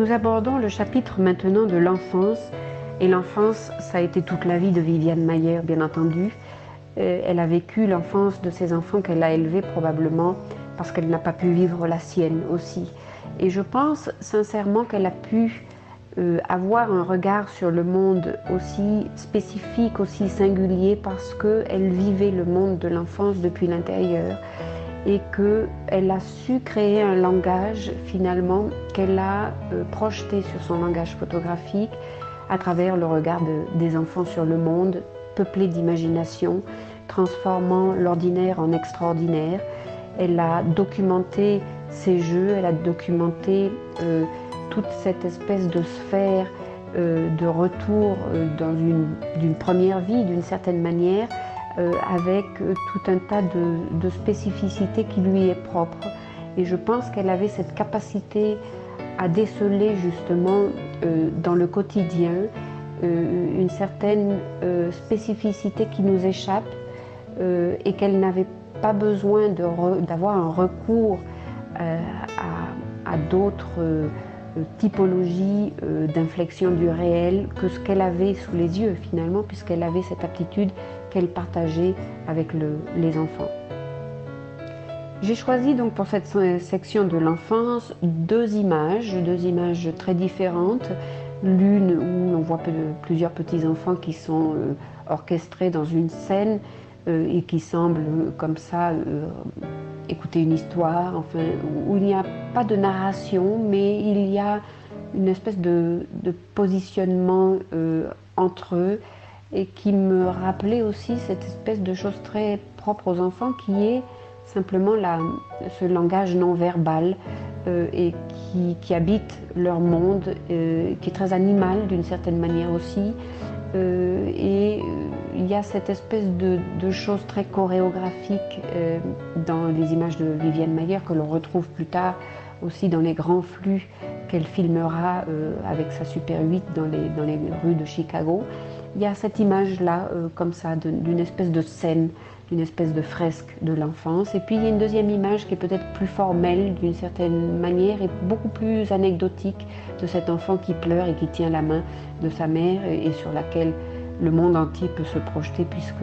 Nous abordons le chapitre maintenant de l'enfance. Et l'enfance, ça a été toute la vie de Viviane Maier, bien entendu. Elle a vécu l'enfance de ses enfants qu'elle a élevés probablement parce qu'elle n'a pas pu vivre la sienne aussi. Et je pense sincèrement qu'elle a pu avoir un regard sur le monde aussi spécifique, aussi singulier, parce qu'elle vivait le monde de l'enfance depuis l'intérieur et qu'elle a su créer un langage finalement qu'elle a projeté sur son langage photographique à travers le regard des enfants sur le monde, peuplé d'imagination, transformant l'ordinaire en extraordinaire. Elle a documenté ses jeux, elle a documenté toute cette espèce de sphère de retour d'une première vie, d'une certaine manière, avec tout un tas de spécificités qui lui est propre. Et je pense qu'elle avait cette capacité à déceler justement dans le quotidien une certaine spécificité qui nous échappe et qu'elle n'avait pas besoin d'avoir un recours à d'autres typologies d'inflexion du réel que ce qu'elle avait sous les yeux finalement, puisqu'elle avait cette aptitude qu'elle partageait avec les enfants. J'ai choisi donc pour cette section de l'enfance deux images très différentes. L'une où l'on voit plusieurs petits-enfants qui sont orchestrés dans une scène et qui semblent comme ça écouter une histoire, enfin, où il n'y a pas de narration, mais il y a une espèce de positionnement entre eux et qui me rappelait aussi cette espèce de chose très propre aux enfants qui est simplement ce langage non verbal et qui habite leur monde, qui est très animal d'une certaine manière aussi. Et il y a cette espèce de chose très chorégraphique dans les images de Viviane Maier que l'on retrouve plus tard aussi dans les grands flux qu'elle filmera avec sa Super 8 dans les rues de Chicago. Il y a cette image-là, comme ça, d'une espèce de scène, d'une espèce de fresque de l'enfance. Et puis il y a une deuxième image qui est peut-être plus formelle d'une certaine manière et beaucoup plus anecdotique de cet enfant qui pleure et qui tient la main de sa mère et sur laquelle le monde entier peut se projeter puisque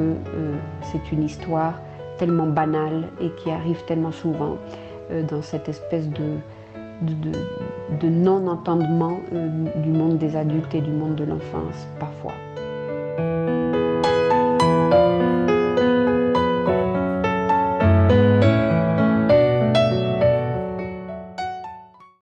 c'est une histoire tellement banale et qui arrive tellement souvent dans cette espèce de non-entendement du monde des adultes et du monde de l'enfance parfois.